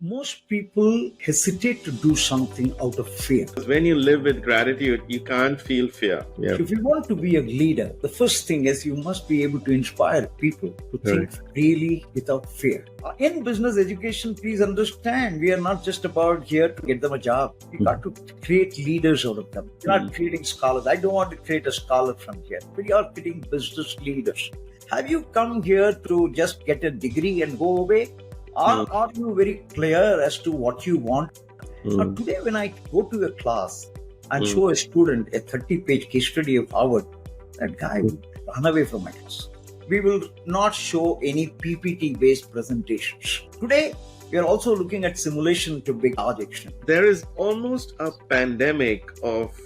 Most people hesitate to do something out of fear. When you live with gratitude, you can't feel fear. Yeah. If you want to be a leader, the first thing is you must be able to inspire people to think Right. freely without fear. In business education, please understand, we are not just about here to get them a job. We got to create leaders out of them. We're not creating scholars. I don't want to create a scholar from here. We are creating business leaders. Have you come here to just get a degree and go away? Or are you very clear as to what you want? Now, today, when I go to a class and show a student a 30-page case study of Harvard, that guy will run away from my class. We will not show any PPT-based presentations. Today, we are also looking at simulation to big large extent. There is almost a pandemic of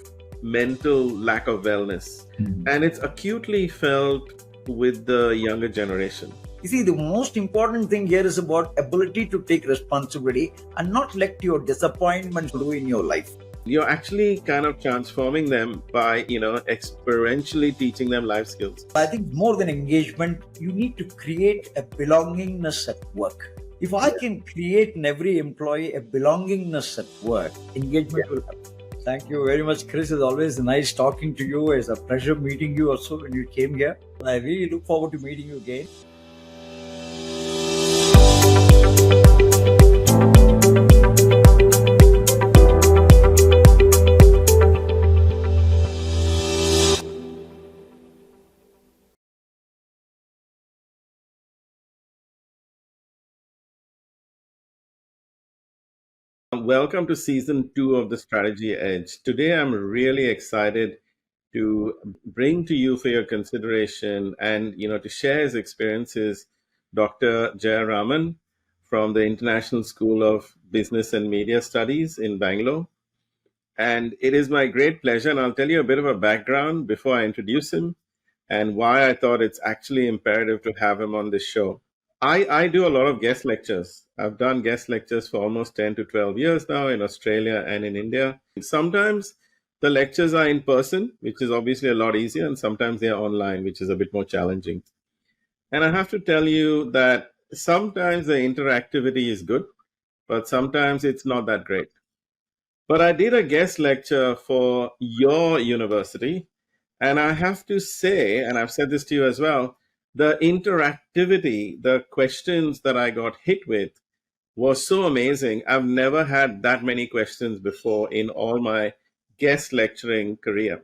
mental lack of wellness, and it's acutely felt with the younger generation. You see, the most important thing here is about ability to take responsibility and not let your disappointments ruin your life. You're actually kind of transforming them by, experientially teaching them life skills. I think more than engagement, you need to create a belongingness at work. If I can create in every employee a belongingness at work, engagement will happen. Thank you very much, Chris. It's always nice talking to you. It's a pleasure meeting you also when you came here. I really look forward to meeting you again. Welcome to season 2 of the Strategy Edge. Today, I'm really excited to bring to you for your consideration and to share his experiences, Dr. Jayaraman from the International School of Business and Media Studies in Bangalore. And it is my great pleasure, and I'll tell you a bit of a background before I introduce him and why I thought it's actually imperative to have him on this show. I do a lot of guest lectures. I've done guest lectures for almost 10 to 12 years now in Australia and in India. Sometimes the lectures are in person, which is obviously a lot easier, and sometimes they are online, which is a bit more challenging. And I have to tell you that sometimes the interactivity is good, but sometimes it's not that great. But I did a guest lecture for your university, and I have to say, and I've said this to you as well, the interactivity, the questions that I got hit with was so amazing. I've never had that many questions before in all my guest lecturing career.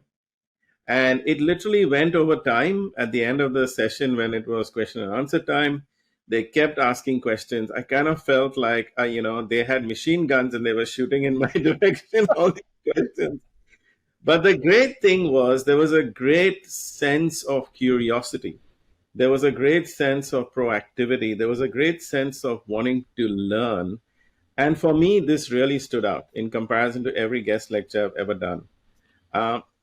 And it literally went over time at the end of the session when it was question and answer time. They kept asking questions. I kind of felt like, they had machine guns and they were shooting in my direction, all these questions. But the great thing was there was a great sense of curiosity. There was a great sense of proactivity. There was a great sense of wanting to learn. And for me, this really stood out in comparison to every guest lecture I've ever done.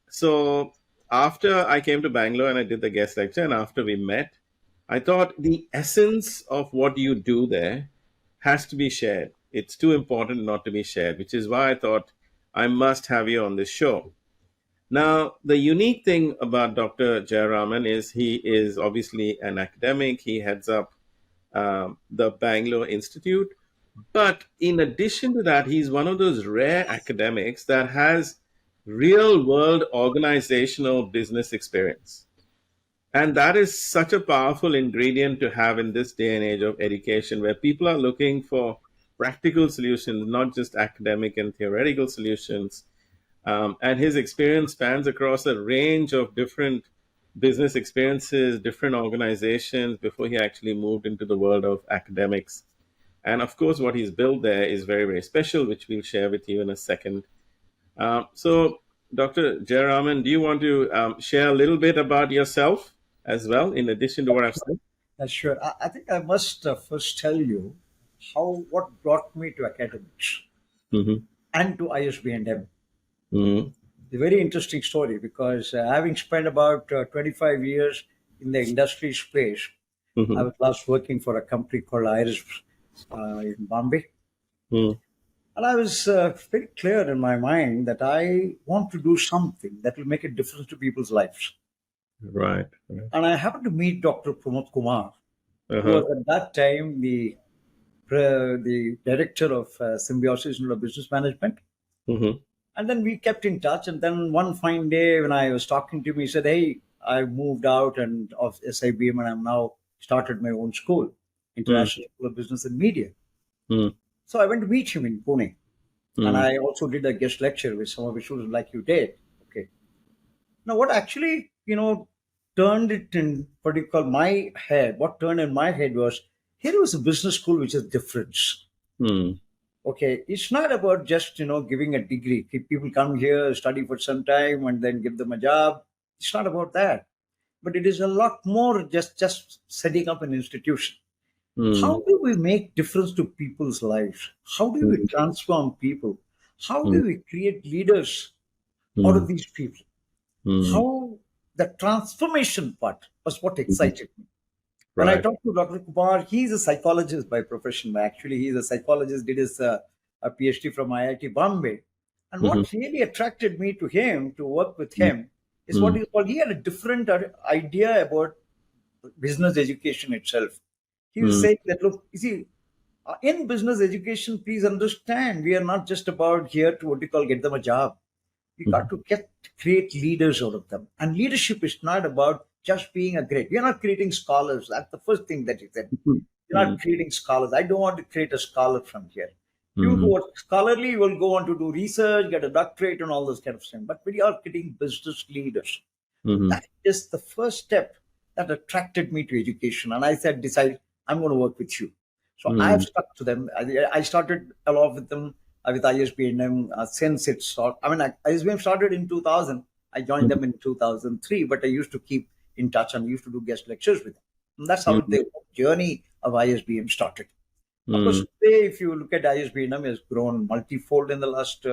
So after I came to Bangalore and I did the guest lecture, and after we met, I thought the essence of what you do there has to be shared. It's too important not to be shared, which is why I thought I must have you on this show. Now, the unique thing about Dr. Jayaraman is he is obviously an academic. He heads up the Bangalore Institute. But in addition to that, he's one of those rare academics that has real world organizational business experience. And that is such a powerful ingredient to have in this day and age of education, where people are looking for practical solutions, not just academic and theoretical solutions. And his experience spans across a range of different business experiences, different organizations before he actually moved into the world of academics. And of course, what he's built there is very, very special, which we'll share with you in a second. So, Dr. Jayaraman, do you want to share a little bit about yourself as well, in addition to what I've said? Sure. I think I must first tell you what brought me to academics Mm-hmm. and to ISB&M. Mm-hmm. A very interesting story because having spent about 25 years in the industry space, I was last working for a company called Iris in Bombay. Mm-hmm. And I was very clear in my mind that I want to do something that will make a difference to people's lives. Right. And I happened to meet Dr. Pramod Kumar, who Uh-huh. was at that time the the director of Symbiosis Business Management. Mm-hmm. And then we kept in touch. And then one fine day, when I was talking to him, he said, "Hey, I moved out and of SIBM, and I'm now started my own school, International School of Business and Media." Mm-hmm. So I went to meet him in Pune, and Mm-hmm. I also did a guest lecture with some of the students, like you did. Okay. Now, what actually, turned it in what do you call my head? What turned in my head was, here was a business school which is different. Mm-hmm. Okay, it's not about just giving a degree. People come here, study for some time, and then give them a job. It's not about that, but it is a lot more. Just setting up an institution. How Mm-hmm. do we make difference to people's lives? How do we transform people? How do we create leaders out of Mm-hmm. these people? Mm-hmm. How the transformation part was what Mm-hmm. excited me. When I Right. talked to Dr. Kumar, he's a psychologist by profession. Actually, he's a psychologist, did his a PhD from IIT Bombay. And Mm-hmm. what really attracted me to him, to work with him, is what Mm-hmm. he called, he had a different idea about business education itself. He was saying that, look, you see, in business education, please understand, we are not just about here to what you call get them a job. We got to create leaders out of them. And leadership is not about just being a great. We are not creating scholars. That's the first thing that he said. We're Mm-hmm. not creating scholars. I don't want to create a scholar from here. You Mm-hmm. who are scholarly will go on to do research, get a doctorate, and all those kind of things. But we are creating business leaders. So Mm-hmm. that is the first step that attracted me to education. And I said, decide, I'm going to work with you. So I have Mm-hmm. stuck to them. I started along with them with ISB&M since it started. I mean, ISB&M started in 2000. I joined them in 2003, but I used to keep in touch and used to do guest lectures with them. And that's how Mm-hmm. the journey of ISB&M started. Of course, Mm-hmm. today, if you look at ISB&M, has grown multifold in the last.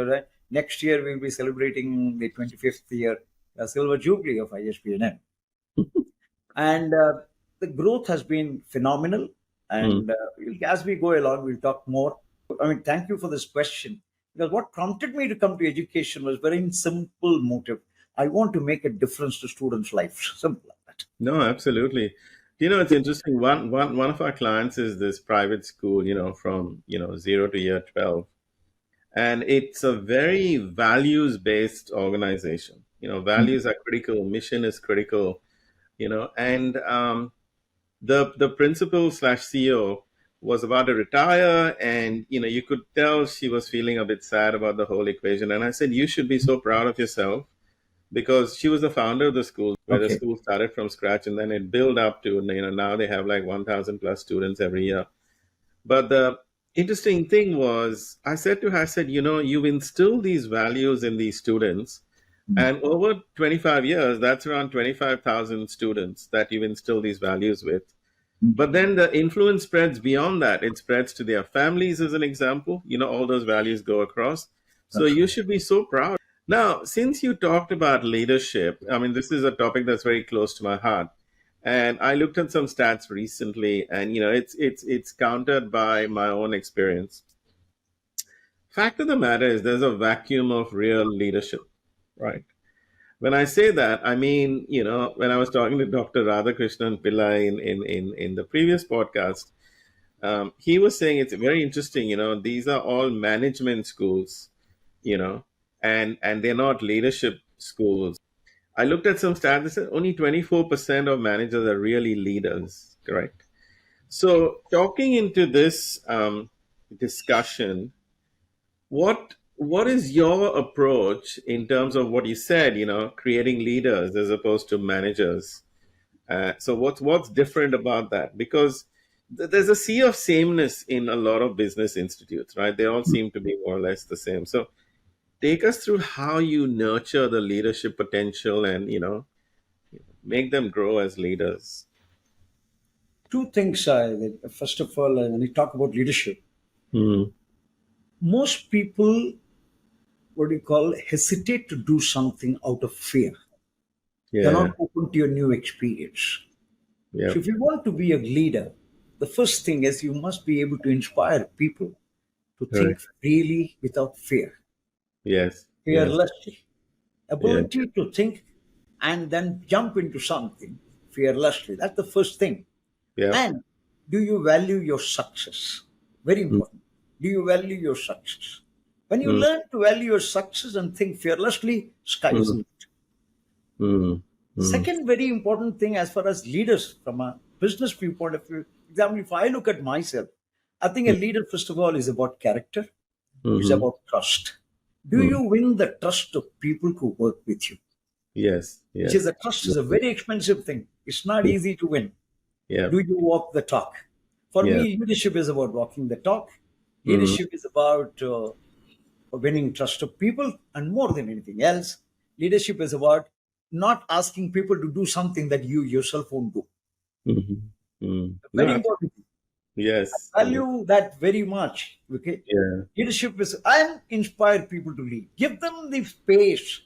Next year, we'll be celebrating the 25th year silver jubilee of ISB&M, and the growth has been phenomenal. And as we go along, we'll talk more. I mean, thank you for this question, because what prompted me to come to education was very simple motive. I want to make a difference to students' lives. Simple like that. No, absolutely. It's interesting. One of our clients is this private school, from, 0 to year 12. And it's a very values based organization. Mm. Values are critical, mission is critical, and the principal slash CEO was about to retire, and you could tell she was feeling a bit sad about the whole equation. And I said, you should be so proud of yourself, because she was the founder of the school, where the Okay. school started from scratch, and then it built up to, now they have like 1,000 plus students every year. But the interesting thing was, I said to her, I said, you've instilled these values in these students, Mm. and over 25 years, that's around 25,000 students that you've instilled these values with. Mm. But then the influence spreads beyond that. It spreads to their families, as an example. All those values go across. So That's you right. should be so proud. Now, since you talked about leadership, I mean, this is a topic that's very close to my heart. And I looked at some stats recently, and it's countered by my own experience. Fact of the matter is, there's a vacuum of real leadership, right? When I say that, I mean, when I was talking to Dr. Radhakrishnan Pillai in the previous podcast, he was saying it's very interesting. These are all management schools, you know, and they're not leadership schools. I looked at some stats. They said only 24% of managers are really leaders. Correct. So, talking into this discussion, what is your approach in terms of what you said? Creating leaders as opposed to managers. So, what's different about that? Because there's a sea of sameness in a lot of business institutes, right? They all seem to be more or less the same. So, take us through how you nurture the leadership potential and make them grow as leaders. Two things. First of all, when you talk about leadership, Mm. most people, what do you call, hesitate to do something out of fear. They're Yeah. not open to your new experience. Yeah. So if you want to be a leader, the first thing is you must be able to inspire people to Right. think freely without fear, Yes. Yes. fearlessly. Yeah. Ability to think and then jump into something fearlessly. That's the first thing. Yeah. And do you value your success? Very mm, important. Do you value your success? When you mm, learn to value your success and think fearlessly, sky is mm, the limit. mm, mm, Second, very important thing as far as leaders from a business viewpoint of view, example, if I look at myself, I think a mm, leader, first of all, is about character, is mhm, about trust. Do mm. you win the trust of people who work with you? Yes, Which is yes. a trust is a very expensive thing. It's not Yeah, easy to win. yeah, Do you walk the talk? For yeah. me, leadership is about walking the talk. Mm, Leadership is about winning trust of people, and more than anything else, leadership is about not asking people to do something that you yourself won't do. mhm, mm. No, Very important. yes, yes, Value that very much. Okay, yeah, leadership is and inspire people to lead. Give them the space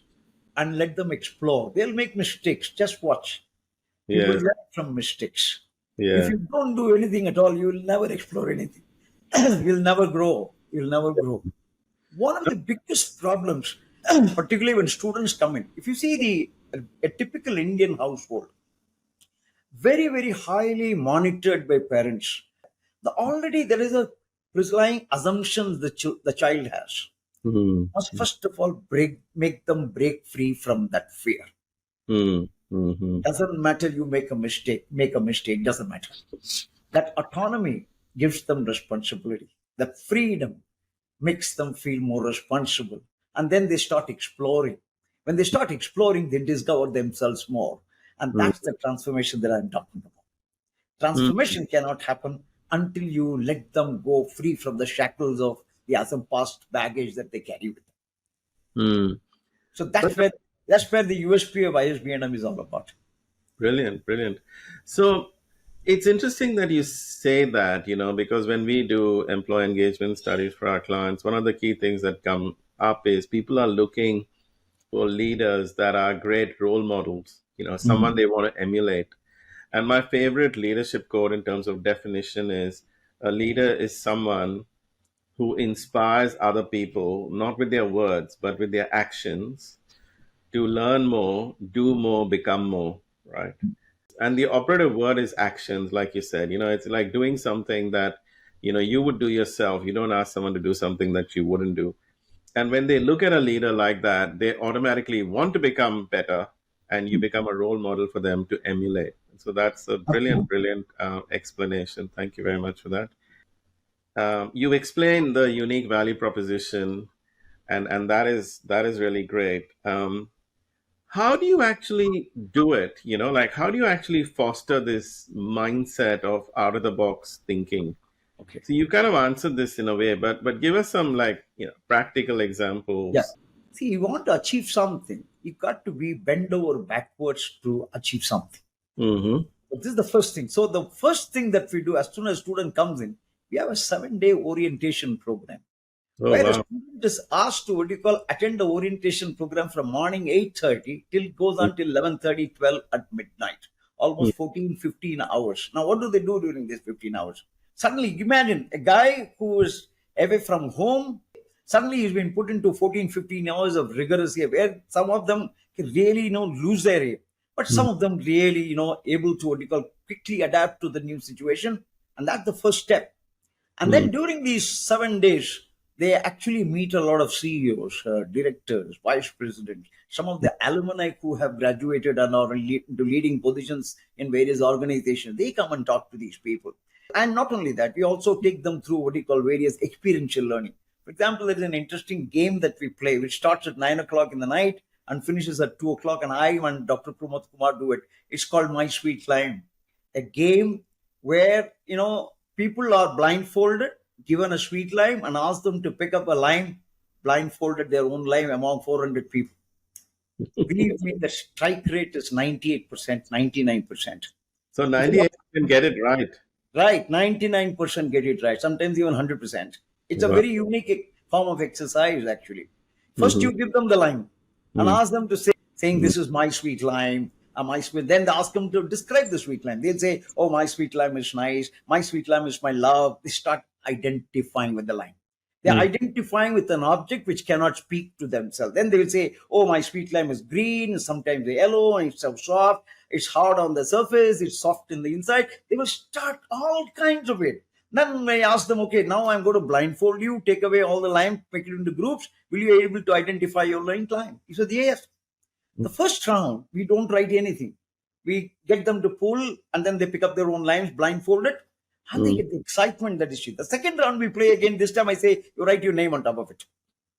and let them explore. They'll make mistakes. Just watch. People yes, learn from mistakes. If yeah. you don't do anything at all, you will never explore anything. You'll never grow. You'll never grow. One of the biggest problems, particularly when students come in, if you see a typical Indian household, very very highly monitored by parents. Already there is a underlying assumptions the child has. Mm, Must first of all make them break free from that fear. mm, mhm, Doesn't matter you make a mistake, doesn't matter. That autonomy gives them responsibility. That freedom makes them feel more responsible. And then they start exploring. When they start exploring, they discover themselves more. And mm, that's the transformation that I'm talking about. mm, Transformation cannot happen until you let them go free from the shackles of some past baggage that they carry with them. mm. So But that's where the USP of ISB&M is all about. brilliant, brilliant. So it's interesting that you say that, because when we do employee engagement studies for our clients, one of the key things that come up is people are looking for leaders that are great role models, Mm. someone they want to emulate. And my favorite leadership quote in terms of definition is a leader is someone who inspires other people, not with their words, but with their actions to learn more, do more, become more, right? And the operative word is actions, like you said. It's like doing something that, you would do yourself. You don't ask someone to do something that you wouldn't do. And when they look at a leader like that, they automatically want to become better, and you become a role model for them to emulate. So that's a brilliant, brilliant explanation. Thank you very much for that. You explained the unique value proposition, and that is really great. How do you actually do it? Like, how do you actually foster this mindset of out of the box thinking? Okay. So you kind of answered this in a way, but give us some, like, practical Yeah. examples. See, you want to achieve something, you got to be bend over backwards to achieve something. Mm-hmm. So this is the first thing. So the first thing that we do as soon as a student comes in, we have a 7-day orientation program Oh, where a wow. student is asked to what you call attend the orientation program from morning 8:30 till goes on till 11:30, 12 at midnight, almost 14, 15 hours. Now, what do they do during these 15 hours? Suddenly, imagine a guy who is away from home, suddenly he's been put into 14, 15 hours of rigorous year, where some of them can really, lose their aim, but some of them really, able to what you call quickly adapt to the new situation. And that's the first step. And Mm-hmm. then during these 7 days, they actually meet a lot of CEOs, directors, vice presidents, some of the alumni who have graduated and are into leading positions in various organizations. They come and talk to these people. And not only that, we also take them through what we call various experiential learning. For example, there is an interesting game that we play, which starts at 9 o'clock in the night and finishes at 2 o'clock. And I and Dr. Pramod Kumar do it. It's called My Sweet Lime, a game where people are blindfolded, given a sweet lime, and asked them to pick up a lime, blindfolded their own lime among 400 people. Believe me, the strike rate is 98%, 99%. So Because what 98 can get it right. Right, 99% get it right, sometimes even 100%. It's a Wow. very unique form of exercise, actually. First, Mm-hmm. you give them the lime and ask them to say, saying, Mm-hmm. "This is my sweet lime." My sweet. Then they ask them to describe the sweet lime. They'll say, "Oh, my sweet lime is nice. My sweet lime is my love." They start identifying with the lime. They're identifying with an object which cannot speak to themselves. Then they will say, "Oh, my sweet lime is green, sometimes yellow, and it's so soft. It's hard on the surface, it's soft in the inside." They will start all kinds of it. Then I ask them, okay, now I'm going to blindfold you, take away all the lime, make it into groups. Will you be able to identify your learning time? He said, yes. The first round, we don't write anything. We get them to pull, and then they pick up their own lines, blindfolded, and they Mm. get the excitement that is it. The second round, we play again. This time, I say, you write your name on top of it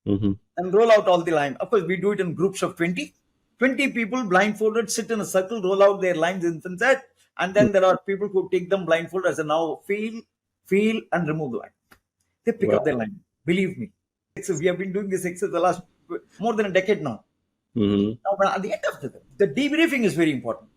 Mhm. and roll out all the lines. Of course, we do it in groups of 20. 20 people blindfolded sit in a circle, roll out their lines in sunset, and then there are people who take them blindfolded as a now feel, and remove the line. They pick up their Wow. line. Believe me. So we have been doing this exercise the last more than a decade now. Mhm. Now, but at the end of the debriefing is very important.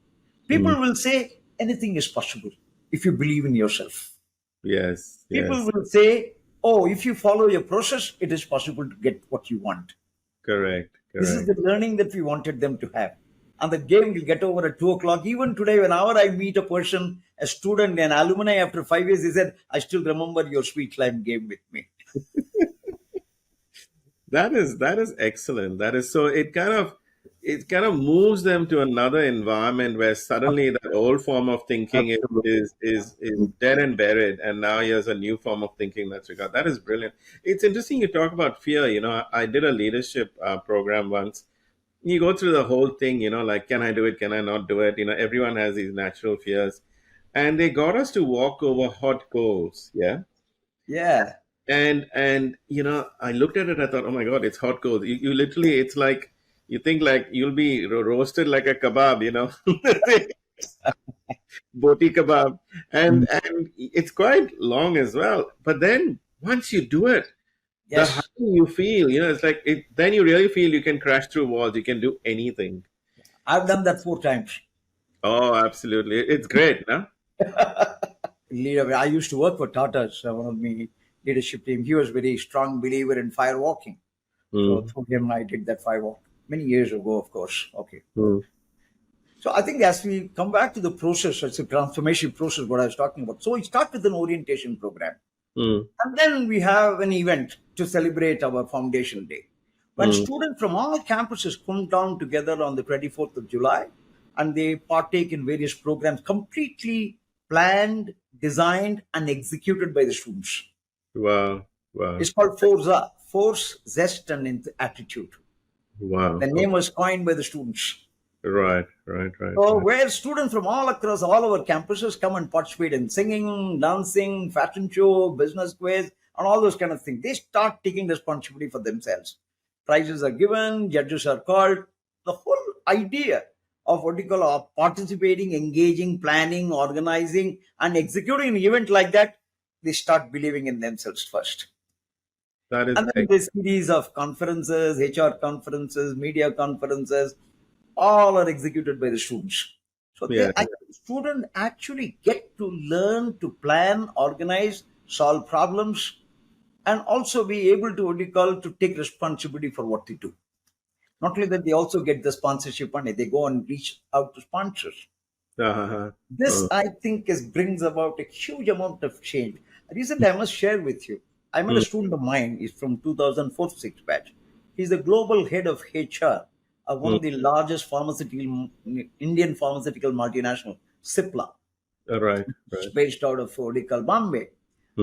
Mhm. People will say anything is possible if you believe in yourself. Yes, People yes, will say, oh, if you follow your process, it is possible to get what you want. correct, This is correct. the learning that we wanted them to have. And the game will get over at 2 o'clock. Even today, whenever I meet a person, a student, an alumni after 5 years, he said, I still remember your sweet lime game with me. That is excellent. That is so it kind of moves them to another environment where suddenly that old form of thinking is Absolutely. is is, is dead and buried, and now here's a new form of thinking that's regard. That is brilliant. It's interesting you talk about fear. I did a leadership program once. You go through the whole thing. Like, can I do it? Can I not do it? Everyone has these natural fears, and they got us to walk over hot coals. Yeah. Yeah. And I looked at it, I thought, oh my god, it's hot coals. You literally, it's like, you think like you'll be roasted like a kebab. Boti kebab. And it's quite long as well, but then once you do it, the high Yes. you feel, it's like then you really feel you can crash through walls, you can do anything. I've done that 4 times. Oh, absolutely, it's great, no? Leader, I used to work for Tata's, one of the leadership team. He was very strong believer in fire walking. So Mm, through him, I did that fire walk many years ago, of course. Okay. mm, So I think as we come back to the process, it's a transformation process, what I was talking about. So we start with an orientation program. mm, And then we have an event to celebrate our foundation day. When mm. students from all campuses come down together on the 24th of July and they partake in various programs completely planned, designed, and executed by the students. Wow, wow, It's called Forza, Force, Zest, and Attitude. wow. The name Okay. was coined by the students. Right, right, right, So right. where students from all across all our campuses come and participate in singing, dancing, fashion show, business quiz, and all those kind of things. They start taking responsibility for themselves. Prizes are given, judges are called. The whole idea of what you call participating, engaging, planning, organizing, and executing an event like that, they start believing in themselves first. That is And then this series of conferences, HR conferences, media conferences, all are executed by the students. So yeah. students actually get to learn to plan, organize, solve problems, and also be able to what you call to take responsibility for what they do. Not only that, they also get the sponsorship money. They go and reach out to sponsors. Uh-huh. This, Uh, I think, brings about a huge amount of change. Recently, I must share with you. I met a mm, student of mine. He's from 2004-6 batch. He's the global head of HR of one mm. of the largest Indian pharmaceutical multinational, Cipla, Right, right. based out of what they call Bombay.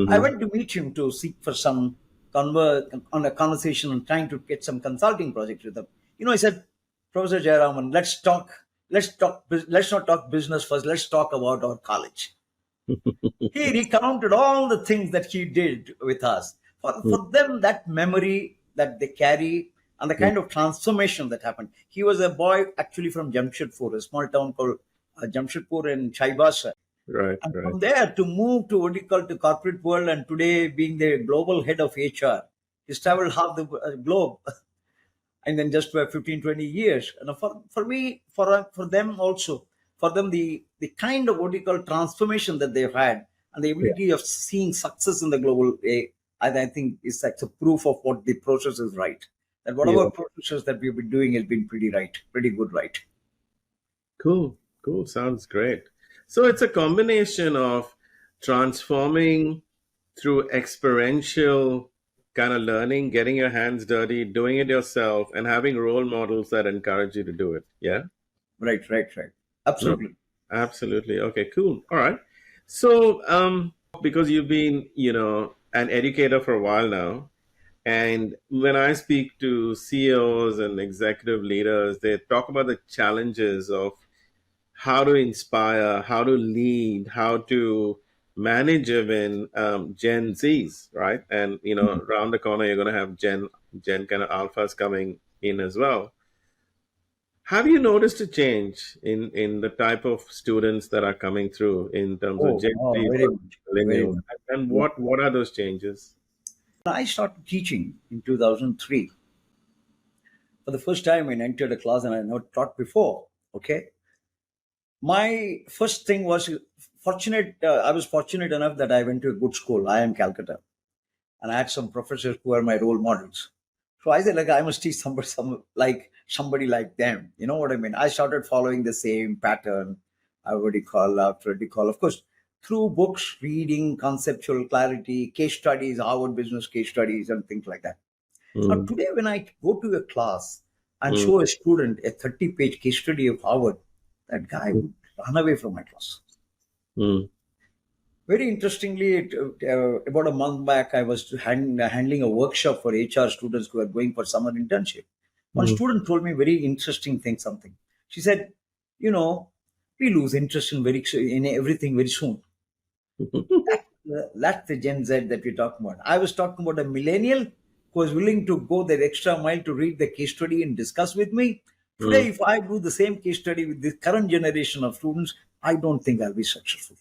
I Mm-hmm. went to meet him to seek for some on a conversation and trying to get some consulting projects with him. I said, Professor Jayaraman, let's not talk business first. Let's talk about our college. He recounted all the things that he did with us. For them, that memory that they carry and the Mm. kind of transformation that happened. He was a boy actually from Jamshedpur, a small town called Jamshedpur in Chaibasa. Right, And right. from there to move to what you call to corporate world and today being the global head of HR, he's traveled half the globe and then just for 15, 20 years. And for me, for them also, for them, the kind of what you call transformation that they've had and the Yeah. ability of seeing success in the global, I think is like a proof of what the process is right. That whatever Yeah. processes that we've been doing has been pretty right, pretty good, right? Cool. Cool. Sounds great. So it's a combination of transforming through experiential kind of learning, getting your hands dirty, doing it yourself, and having role models that encourage you to do it. Yeah. Right, right, right. No, Absolutely. absolutely. Okay, cool. All right. So, because you've been, an educator for a while now. And when I speak to CEOs and executive leaders, they talk about the challenges of how to inspire, how to lead, how to manage even Gen Zs, right? And around the corner, you're going to have Gen kind of alphas coming in as well. Have you noticed a change in the type of students that are coming through in terms of Oh, Gen oh, Z very versus much, very millennials? much. And Yeah. what are those changes? When I started teaching in 2003, for the first time, I entered a class and I had not taught before. Okay, my first thing was fortunate. I was fortunate enough that I went to a good school. I am Calcutta, and I had some professors who are my role models. So I said, like, I must teach somebody like them. You know what I mean? I started following the same pattern. I would call after recall, of course, through books, reading, conceptual clarity, case studies, Harvard business case studies, and things like that. Now, Mm, today, when I go to a class and mm, show a student a 30-page case study of Harvard, that guy mm, would run away from my class. mm, Very interestingly, about a month back, I was handling a workshop for HR students who are going for summer internship. One mm. student told me very interesting thing. Something she said, you know, we lose interest in everything very soon. That's the Gen Z that we're talking about. I was talking about a millennial who was willing to go that extra mile to read the case study and discuss with me. Today, Mm. if I do the same case study with the current generation of students, I don't think I'll be successful.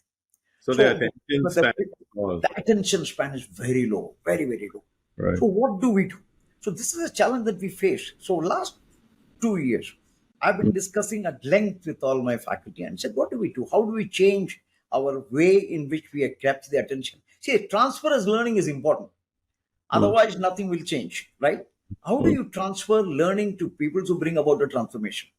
So the So, attention but the, span is small, the attention span is very low, very, very low. right? So, what do we do? So, this is a challenge that we face. So, last 2 years, I've been Mm, discussing at length with all my faculty and said, what do we do? How do we change our way in which we capture the attention? See, transference learning is important. mm, Otherwise, nothing will change, right? How do mm, you transfer learning to people to bring about a transformation?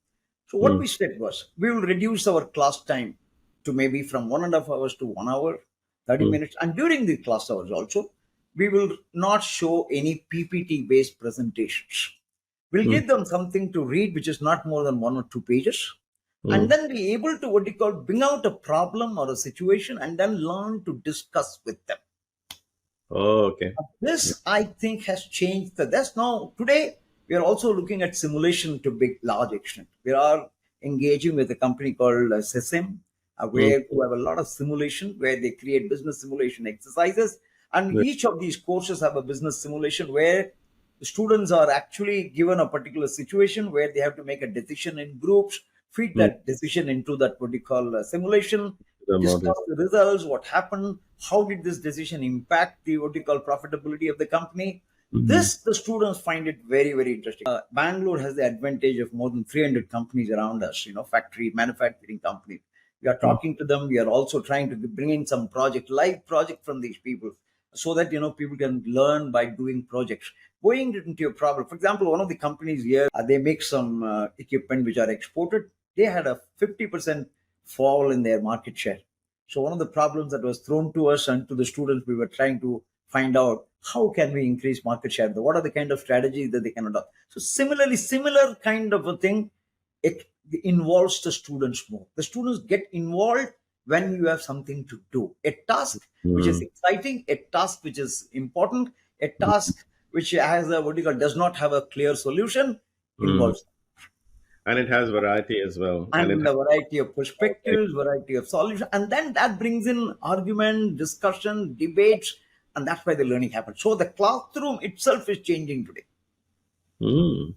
So what mm, we said was we will reduce our class time to maybe from 1.5 hours to 1 hour, 30 mm, minutes. And during the class hours also, we will not show any PPT based presentations. We'll mm, give them something to read, which is not more than 1 or 2 pages. And mm. then be able to what you call bring out a problem or a situation and then learn to discuss with them. Oh, okay. This, I think, has changed. That's now today we are also looking at simulation to big large extent. We are engaging with a company called SESIM, Mm, where who have a lot of simulation, where they create business simulation exercises, and right. each of these courses have a business simulation where the students are actually given a particular situation where they have to make a decision in groups, feed Mm, that decision into that what you call simulation, the model. discuss the results, what happened, how did this decision impact the what you call profitability of the company. Mhm, This the students find it very, very interesting. Bangalore has the advantage of more than 300 companies around us, factory manufacturing companies. We are mm, talking to them. We are also trying to bring in some live project from these people, so that people can learn by doing projects. Going into your problem, for example, one of the companies here, they make some equipment which are exported. They had a 50% fall in their market share. So one of the problems that was thrown to us and to the students, we were trying to find out how can we increase market share. What are the kind of strategies that they can adopt? So similarly, similar kind of a thing, it involves the students more. The students get involved when you have something to do. A task which is mm, exciting, a task which is important, a mm, task which has a what you call does not have a clear solution mm. involves And it has variety as well, and it and has a variety of like, perspectives, variety of solutions, and then that brings in argument, discussion, debates, and that's why the learning happens. So the classroom itself is changing today. mm.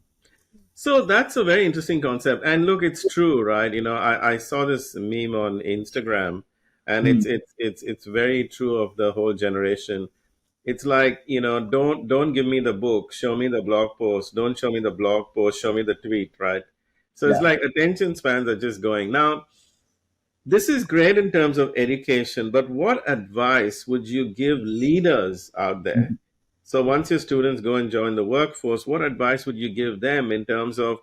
So that's a very interesting concept. And look, it's true, right? I saw this meme on Instagram, and Hmm. it's very true of the whole generation. It's like, don't give me the book, show me the blog post. Don't show me the blog post, show me the tweet, right? So it's Yeah. like attention spans are just going. Now, this is great in terms of education, but what advice would you give leaders out there? So once your students go and join the workforce, what advice would you give them in terms of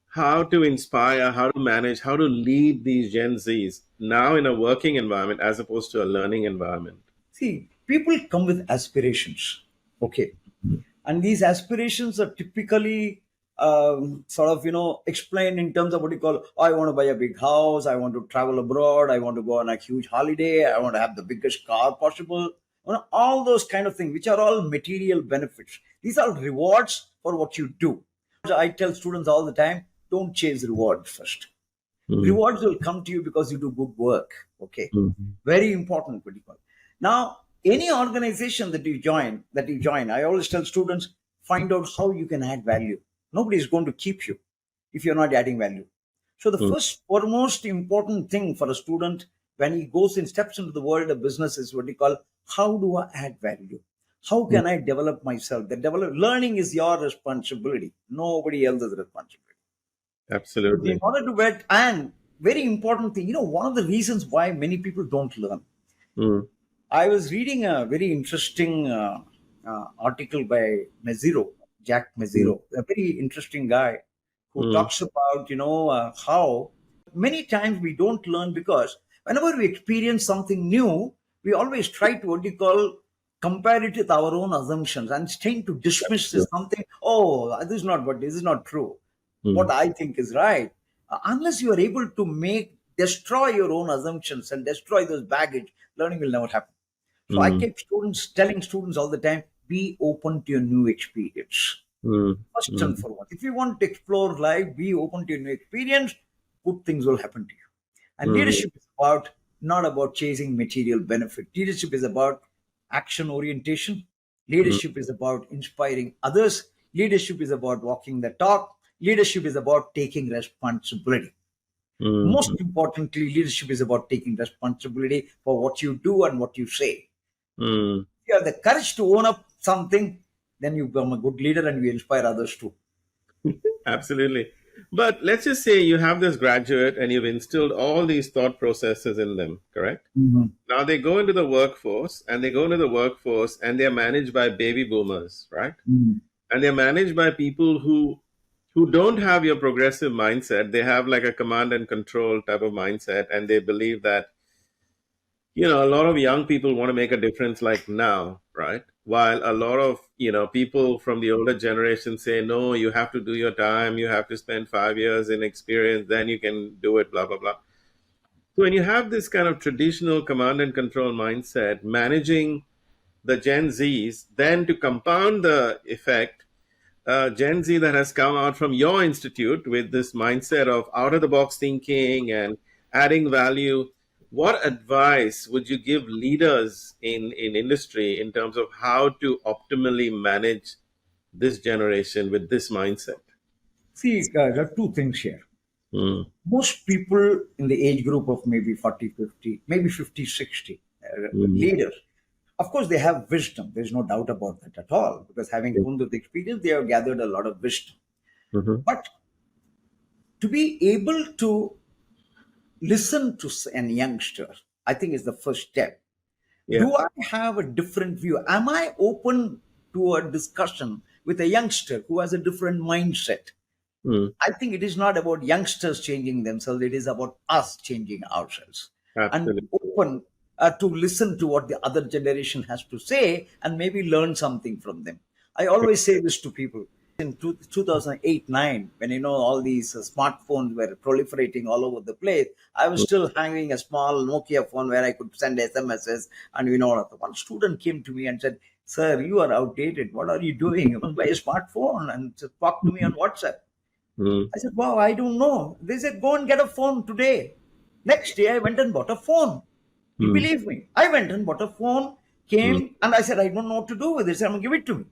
how to inspire, how to manage, how to lead these Gen Zs now in a working environment as opposed to a learning environment? See, people come with aspirations. Okay. And these aspirations are typically sort of, explain in terms of what you call, I want to buy a big house, I want to travel abroad, I want to go on a huge holiday, I want to have the biggest car possible. All those kind of things, which are all material benefits. These are rewards for what you do. I tell students all the time, don't chase rewards first. Mm, Rewards will come to you because you do good work. Okay, mm, very important. What you call. Now, any organization that you join, I always tell students, find out how you can add value. Nobody is going to keep you if you're not adding value. So the mm, first foremost important thing for a student when he goes and steps into the world of business is what you call, how do I add value? How mm. can I develop myself? Learning is your responsibility, nobody else's responsibility. So in Absolutely. order to get, and very important thing, one of the reasons why many people don't learn. Mm, I was reading a very interesting article by Jack mm, Mezziro, a very interesting guy who mm, talks about, how many times we don't learn because whenever we experience something new, we always try to what you call compare it with our own assumptions and tend to dismiss yeah, this something. Oh, this is not true. What mm, I think is right. Unless you are able to destroy your own assumptions and destroy those baggage, learning will never happen. So I mm, keep telling students all the time, be open to your new experience. mm, First and mm, foremost, if you want to explore life, be open to your new experience, good things will happen to you. And mm, leadership is about not about chasing material benefit. Leadership is about action orientation. mm, Leadership is about inspiring others. Leadership is about walking the talk. Leadership is about taking responsibility. mm, Most importantly, leadership is about taking responsibility for what you do and what you say. mm. You have the courage to own up something, then you become a good leader and you inspire others too. Absolutely. But let's just say you have this graduate and you've instilled all these thought processes in them, correct? Mhm. Now they go into the workforce and they go into the workforce and they're managed by baby boomers, right? Mhm. And they're managed by people who don't have your progressive mindset. They have like a command and control type of mindset, and they believe that a lot of young people want to make a difference like now, right? While a lot of people from the older generation say, no, you have to do your time, you have to spend 5 years in experience, then you can do it, blah blah blah. So when you have this kind of traditional command and control mindset managing the Gen Z's, then to compound the effect, Gen Z that has come out from your institute with this mindset of out of the box thinking and adding value, what advice would you give leaders in industry in terms of how to optimally manage this generation with this mindset? See, there are two things here. Mm, Most people in the age group of maybe 40, 50, maybe 50, 60 mm, leaders, of course, they have wisdom. There's no doubt about that at all, because having mm, gone through the experience, they have gathered a lot of wisdom. mhm. But to be able to listen to a youngster, I think is the first step. Yeah. Do I have a different view? Am I open to a discussion with a youngster who has a different mindset? Mm, I think it is not about youngsters changing themselves, it is about us changing ourselves and absolutely. open to listen to what the other generation has to say and maybe learn something from them. I always say this to people. In 2008-9, when all these smartphones were proliferating all over the place, I was Mm, still having a small Nokia phone where I could send SMSs. And one student came to me and said, "Sir, you are outdated. What are you doing? You must buy a smartphone and just talk to me on WhatsApp." mm, I said, wow, I don't know. They said, go and get a phone today. Next day, I went and bought a phone. You mm, believe me? I went and bought a phone, mm. came, and I said, I don't know what to do with it. She said, I'm going to give it to me.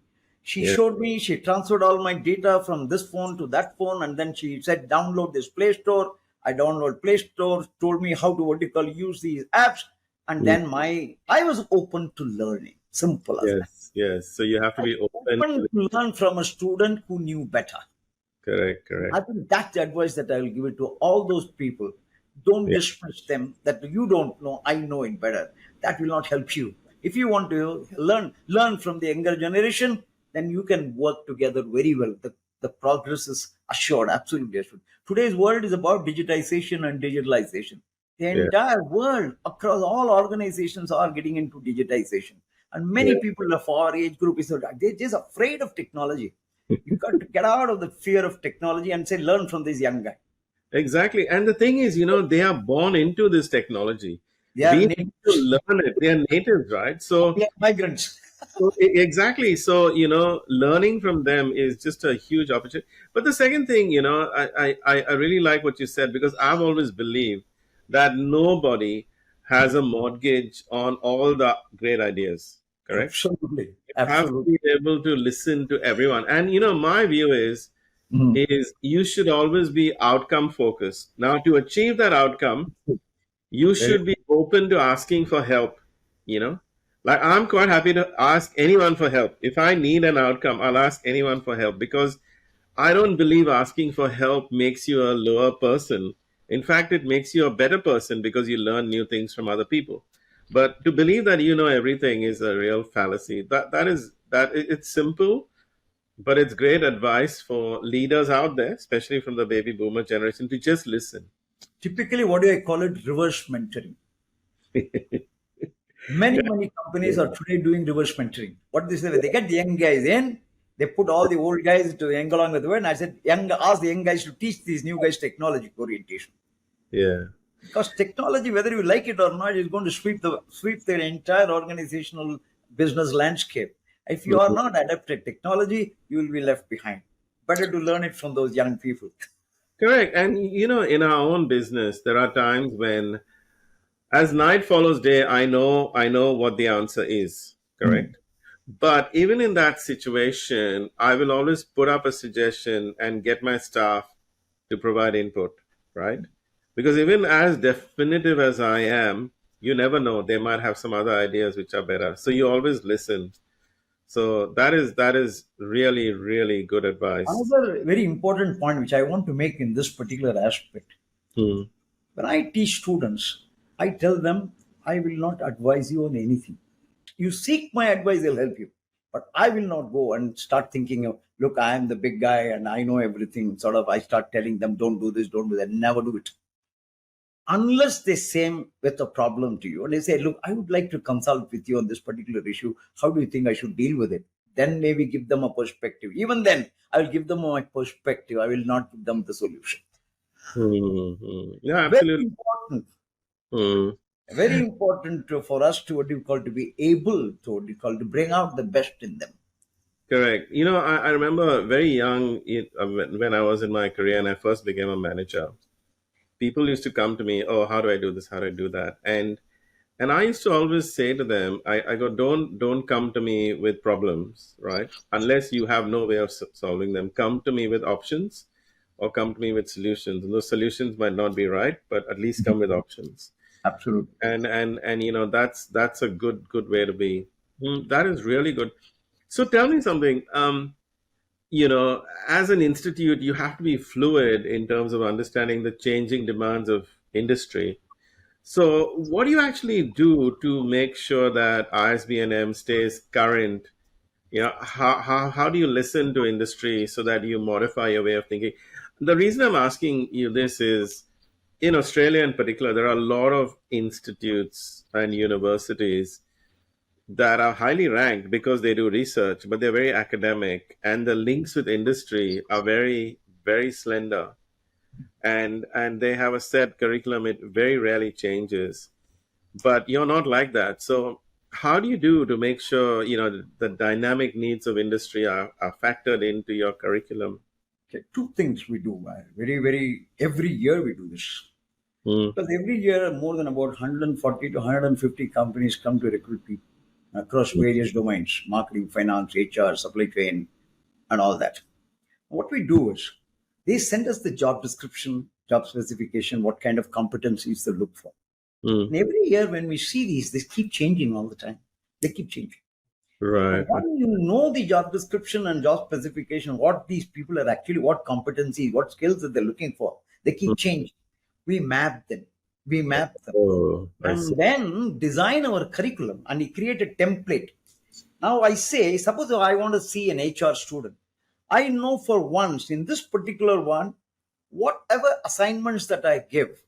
She Yeah. showed me, she transferred all my data from this phone to that phone, and then she said, download this Play Store. I download Play Store, told me how to, use these apps. And Mm, then I was open to learning. Simple as that. yes. Yes. So you have to I was be open to open it. to learn from a student who knew better. Correct. I Correct. think that's the advice that I will give it to all those people. Don't Yeah. dismiss them that you don't know, I know it better. That will not help you. If you want to learn from the younger generation, then you can work together very well. The progress is assured, absolutely assured. Today's world is about digitization and digitalization. The Yeah. entire world, across all organizations, are getting into digitization. And Yeah. many people of our age group they're just afraid of technology. You got to get out of the fear of technology and say, learn from this young guy. Exactly. And the thing is, they are born into this technology. They are We need to natives. learn it. They are natives, right? So, We are migrants. exactly. So, learning from them is just a huge opportunity. But the second thing, I really like what you said, because I've always believed that nobody has a mortgage on all the great ideas. Correct? Absolutely. Have to Absolutely. be able to listen to everyone. And my view Mhm. is you should always be outcome focused. Now, to achieve that outcome, you Very should be open to asking for help. You know, like I'm quite happy to ask anyone for help. If I need an outcome, I'll ask anyone for help, because I don't believe asking for help makes you a lower person. In fact, it makes you a better person because you learn new things from other people. But to believe that you know everything is a real fallacy. It's simple, but it's great advice for leaders out there, especially from the baby boomer generation, to just listen. typically, what do I call it? Reverse mentoring. Many companies are today doing reverse mentoring. What they say, they get the young guys in, they put all the old guys to young along with the way. And I said, ask the young guys to teach these new guys technology orientation. Yeah. Because technology, whether you like it or not, is going to sweep the entire organizational business landscape. If you are Mhm. not adapted technology, you will be left behind. Better to learn it from those young people. Correct. And in our own business, there are times when, as night follows day, I know what the answer is. Mm. Correct. But even in that situation, I will always put up a suggestion and get my staff to provide input, right? Because even as definitive as I am, you never know. They might have some other ideas which are better. So you always listen. So that is really, really good advice. Another very important point which I want to make in this particular aspect. Hmm. When I teach students, I tell them I will not advise you on anything. You seek my advice, I'll help you. But I will not go and start thinking, look, I am the big guy and I know everything. Sort of, I start telling them, don't do this, don't do that. Never do it. Unless they say with a problem to you and they say, look, I would like to consult with you on this particular issue. How do you think I should deal with it? Then maybe give them a perspective. Even then, I will give them my perspective. I will not give them the solution. Hmm. Hmm. Yeah, Very absolutely. important. Hmm. Very important for us to what you call to be able to what you call to bring out the best in them. Correct. I remember very young, when I was in my career and I first became a manager, people used to come to me, oh, how do I do this? How do I do that? And I used to always say to them, I go, don't come to me with problems, right? Unless you have no way of solving them. Come to me with options, or come to me with solutions. And those solutions might not be right, but at least come with options. Absolutely. And that's a good way to be. That is really good. So tell me something. As an institute, you have to be fluid in terms of understanding the changing demands of industry. So, what do you actually do to make sure that ISB&M stays current? How do you listen to industry so that you modify your way of thinking? The reason I'm asking you this is, in Australia in particular, there are a lot of institutes and universities that are highly ranked because they do research, but they're very academic, and the links with industry are very, very slender. And they have a set curriculum; it very rarely changes. But you're not like that. So, how do you do to make sure the dynamic needs of industry are factored into your curriculum? Okay, two things we do. Very every year we do this. Mm, Because every year more than about 140 to 150 companies come to recruit people across various domains, marketing, finance, HR, supply chain, and all that. What we do is they send us the job description, job specification, what kind of competencies they look for. mm, And every year when we see these, they keep changing all the time. They keep changing. And right. when you know the job description and job specification, what these people are actually, what competencies, what skills that they're looking for, they keep Mm. changing. We map them. We map them. Oh, I see. And then design our curriculum and we create a template. Now I say, suppose I want to see an HR student. I know for once in this particular one, whatever assignments that I give,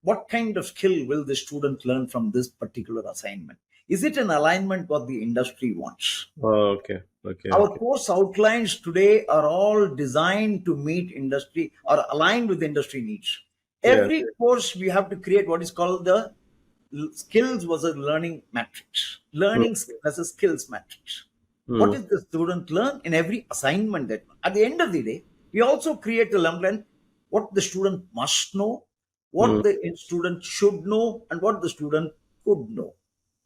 what kind of skill will the student learn from this particular assignment? Is it in alignment what the industry wants? Oh, okay. Okay. Our Okay. course outlines today are all designed to meet industry or align with industry needs. Yeah. Every course we have to create what is called the skills versus learning matrix. Mm, Learning versus skills matrix. What mm, is the student learn in every assignment that at the end of the day, we also create a learn what the student must know, what mm, the student should know, and what the student could know.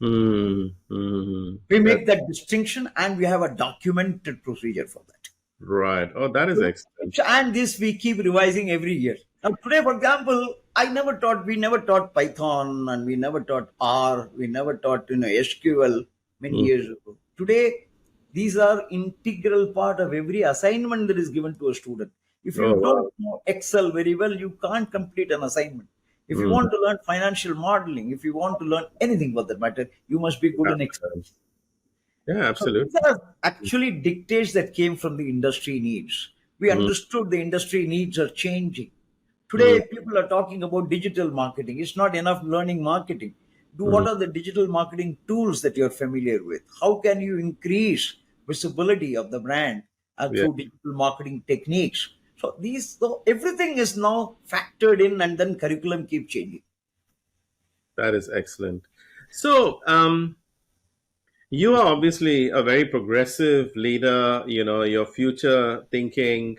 mm, mm. We That's make that distinction and we have a documented procedure for that. right. Oh, that is excellent. And this we keep revising every year. Now, today, for example, we never taught Python and we never taught R, we never taught, SQL many Mm. years ago. Today, these are integral part of every assignment that is given to a student. If you Oh, don't wow. know Excel very well, you can't complete an assignment. If you Mm. want to learn financial modeling, if you want to learn anything for that matter, you must be good in Excel. Yeah, So these absolutely. are actually dictates that came from the industry needs. We Mm, understood the industry needs are changing. mm, Today, people are talking about digital marketing. It's not enough learning marketing. What mm. are the digital marketing tools that you're familiar with? How can you increase visibility of the brand Yeah, through digital marketing techniques? So everything is now factored in, and then curriculum keep changing. that is excellent. So, you are obviously a very progressive leader. Your future thinking,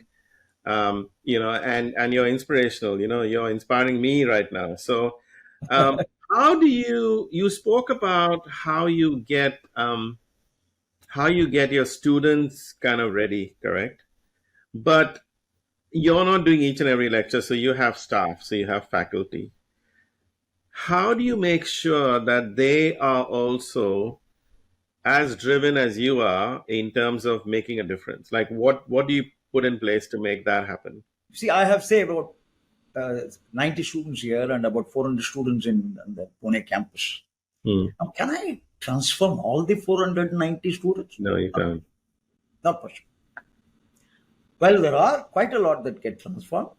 and you're inspirational. You're inspiring me right now. So, um, how do you spoke about how you get your students kind of ready, correct? But you're not doing each and every lecture, so you have staff, so you have faculty. How do you make sure that they are also as driven as you are in terms of making a difference? Like, what do you put in place to make that happen? See, I have say about 90 students here and about 400 students in the Pune campus. Hmm. Now, can I transform all the 490 students? No, you Not, can't. not possible. Well, there are quite a lot that get transformed.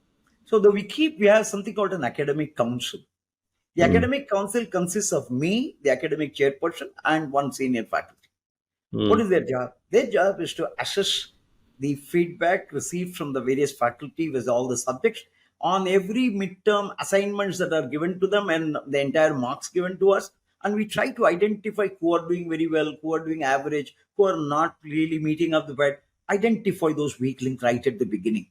So we have something called an academic council. The Hmm. academic council consists of me, the academic chairperson, and one senior faculty. What Hmm. is their job? Their job is to assess the feedback received from the various faculty with all the subjects on every midterm assignments that are given to them and the entire marks given to us. And we try to identify who are doing very well, who are doing average, who are not really meeting up the bed. Identify those weak links right at the beginning,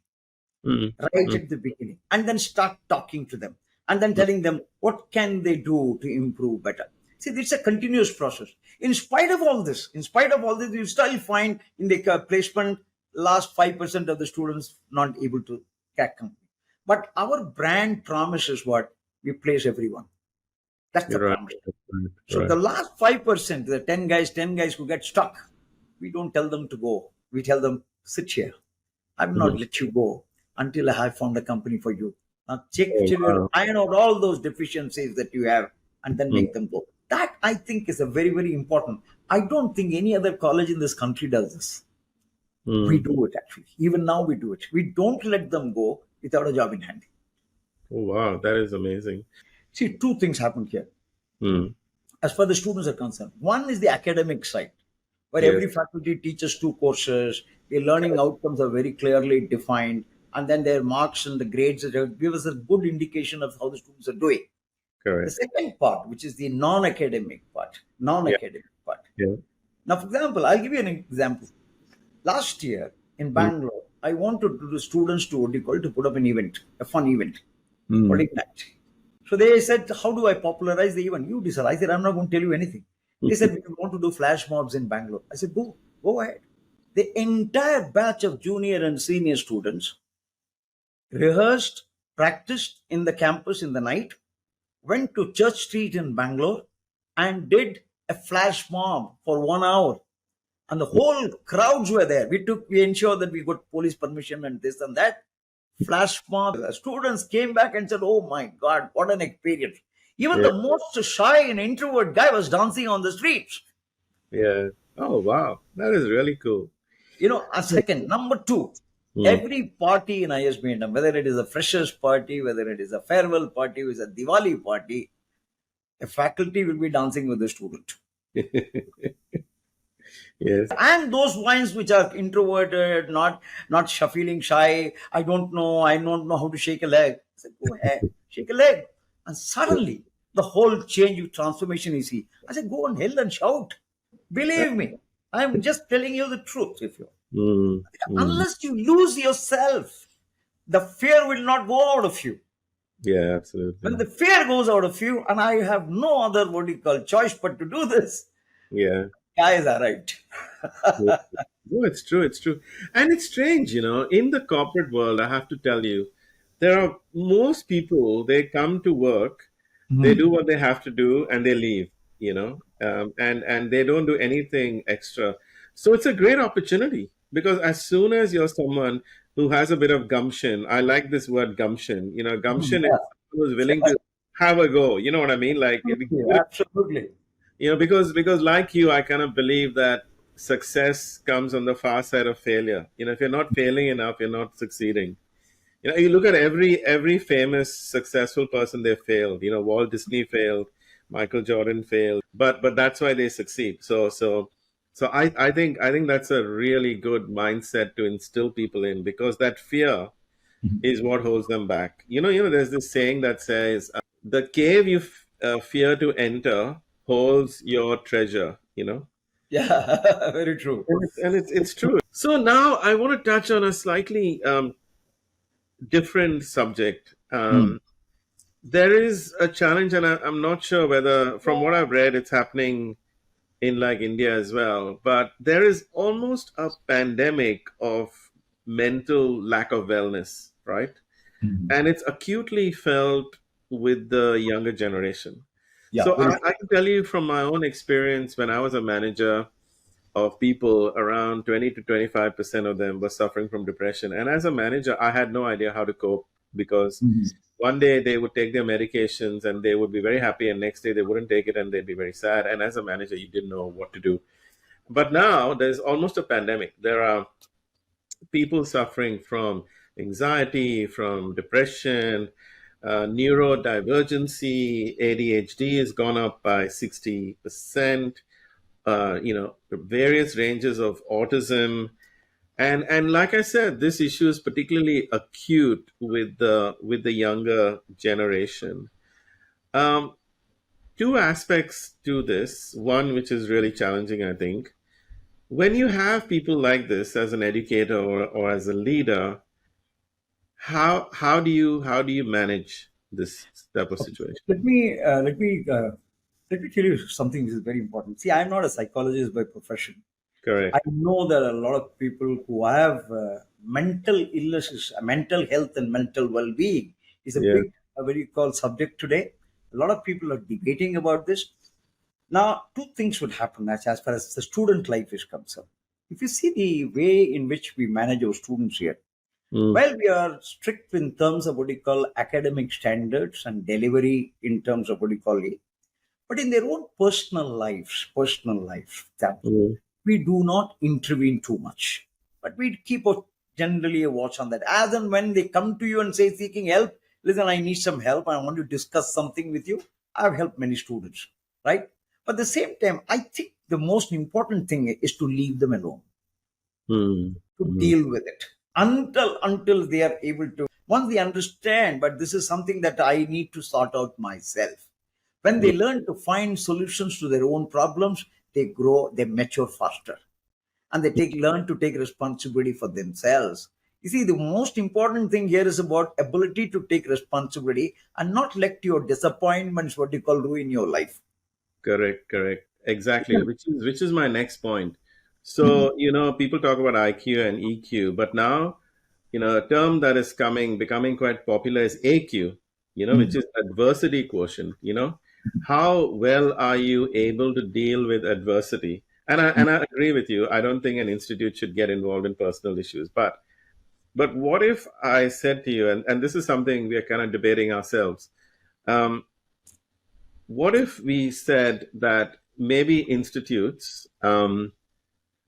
Hmm. right Hmm. at the beginning, and then start talking to them and then telling them what can they do to improve better. See, it's a continuous process. In spite of all this, you still find in the placement last 5% of the students not able to crack company. But our brand promise is what we place everyone. That's the You're right. promise. Right. So Right. the last 5%, the 10 guys who get stuck, we don't tell them to go. We tell them, sit here. I will not Mhm. let you go until I have found a company for you. Now check Oh, till you wow. iron out all those deficiencies that you have and then Hmm. make them go. That I think is a very, very important. I don't think any other college in this country does this. We Hmm. do it actually. Even now we do it. We don't let them go without a job in hand. Oh, wow. That is amazing. See, two things happen here Hmm. as far as the students are concerned. One is the academic side, where Yes. every faculty teaches two courses, the learning outcomes are very clearly defined, and then their marks and the grades give us a good indication of how the students are doing. The Correct. second part, which is the Yeah. non-academic part. Yeah. Now, for example, I'll give you an example. Last year in Hmm. Bangalore, I wanted the students to what you call to put up an event, a fun event called Hmm. Ignite. So they said, "How do I popularize the event?" You decide. I said, "I'm not going to tell you anything." They said, "We want to do flash mobs in Bangalore." I said, go ahead." The entire batch of junior and senior students rehearsed, practiced in the campus in the night, went to Church Street in Bangalore, and did a flash mob for 1 hour. And the whole crowds were there. We ensured that we got police permission and this and that. Flash mob. The students came back and said, "Oh my God, what an experience." Even Yeah. the most shy and introvert guy was dancing on the streets. Yeah. Oh, wow. That is really cool. A second. Number two, Hmm. every party in ISB&M, whether it is a freshers party, whether it is a farewell party, whether it is a Diwali party, a faculty will be dancing with the student. Yes. And those minds which are introverted, not feeling shy, I don't know how to shake a leg. I said, go ahead, shake a leg. And suddenly the whole change, transformation is see. I said, go on hell and shout. Believe me, I'm just telling you the truth. If you Mm, mm. Unless you lose yourself, the fear will not go out of you. Yeah, When absolutely. the fear goes out of you, and I have no other what you call choice but to do this, Yeah. guys are right. Yeah. No, it's true. It's true. And it's strange, in the corporate world, I have to tell you, there are most people, they come to work, they do Mhm. what they have to do, and they leave, and they don't do anything extra. So it's a great opportunity because as soon as you're someone who has a bit of gumption, I like this word gumption. Gumption is Yeah, someone who's willing to have a go. You know what I mean? Like, absolutely, even absolutely. because like you, I kind of believe that success comes on the far side of failure. If you're not failing enough, you're not succeeding. You look at every famous successful person, they failed. Walt Disney failed, Michael Jordan failed, but that's why they succeed. So I think that's a really good mindset to instill people in, because that fear is what holds them back. There's this saying that says, the cave you fear to enter holds your treasure. Yeah, very true. And it's true. So now I want to touch on a slightly different subject. Mm. There is a challenge, and I'm not sure whether, from what I've read, it's happening in like India as well. But there is almost a pandemic of mental lack of wellness, right? Mhm. And it's acutely felt with the younger generation. Yeah, So very I can tell you from my own experience, when I was a manager of people, around 20 to 25% of them were suffering from depression. And as a manager, I had no idea how to cope, because true. one day they would take their medications and they would be very happy, and next day they wouldn't take it and they'd be very sad. And as a manager, you didn't know what to do. But now there's almost a pandemic. There are people suffering from anxiety, from depression, neurodivergency, ADHD has gone up by 60%, various ranges of autism. And like I said, this issue is particularly acute with the younger generation. Um, Two aspects to this. One, which is really challenging, I think. When you have people like this as an educator, or as a leader, how do you manage this type of Okay. situation? Let me tell you something which is very important. See, I'm not a psychologist by profession. I Correct. know there are a lot of people who have mental illnesses, mental health, and mental well-being is a Yeah. big, what do you call, subject today. A lot of people are debating about this. Now, two things would happen as far as the student life is concerned. If you see the way in which we manage our students here, Mm, while we are strict in terms of what you call academic standards and delivery in terms of what you call it, but in their own personal life, that mm, we do not intervene too much. But we keep generally a watch on that. As and when they come to you and say seeking help, listen, I need some help. I want to discuss something with you. I've helped many students, right? But at the same time, I think the most important thing is to leave them alone, mm, to mm. deal with it until they are able to, once they understand, but this is something that I need to sort out myself. When they learn to find solutions to their own problems, they grow, they mature faster, and they learn to take responsibility for themselves. You see, the most important thing here is about ability to take responsibility and not let your disappointments, what you call, ruin your life. Correct, correct. Exactly. Which is my next point. Mhm. So, people talk about IQ and EQ, but now, a term that is becoming quite popular is AQ, which Mhm. is adversity quotient. How well are you able to deal with adversity? And I agree with you. I don't think an institute should get involved in personal issues. But what if I said to you, and this is something we are kind of debating ourselves. Um, what if we said that maybe institutes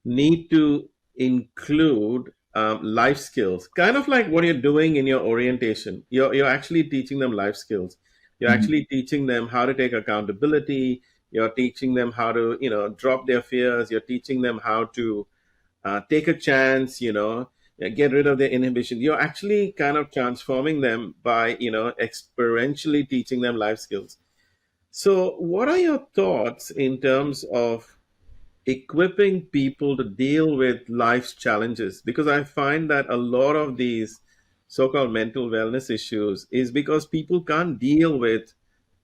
need to include life skills, kind of like what you're doing in your orientation? You're actually teaching them life skills. You're Mhm. actually teaching them how to take accountability. You're teaching them how to, drop their fears. You're teaching them how to take a chance, get rid of their inhibition. You're actually kind of transforming them by, experientially teaching them life skills. So, what are your thoughts in terms of equipping people to deal with life's challenges? Because I find that a lot of these so-called mental wellness issues is because people can't deal with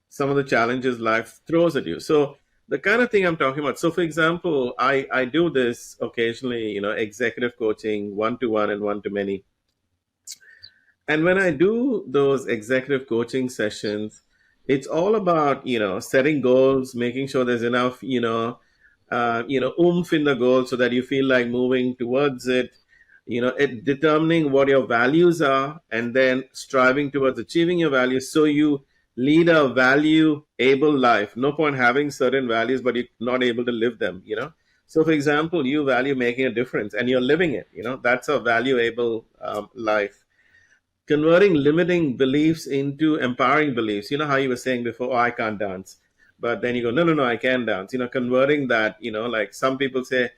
some of the challenges life throws at you. So the kind of thing I'm talking about. So for example, I do this occasionally, executive coaching, one to one and one to many. And when I do those executive coaching sessions, it's all about, setting goals, making sure there's enough, oomph in the goal so that you feel like moving towards it, determining what your values are and then striving towards achieving your values so you lead a value able life. No point having certain values, but you're not able to live them. So, for example, you value making a difference and you're living it. That's a valuable life. Converting limiting beliefs into empowering beliefs. You know how you were saying before, oh, I can't dance. But then you go, no, no, no, I can dance. Converting that, like some people say,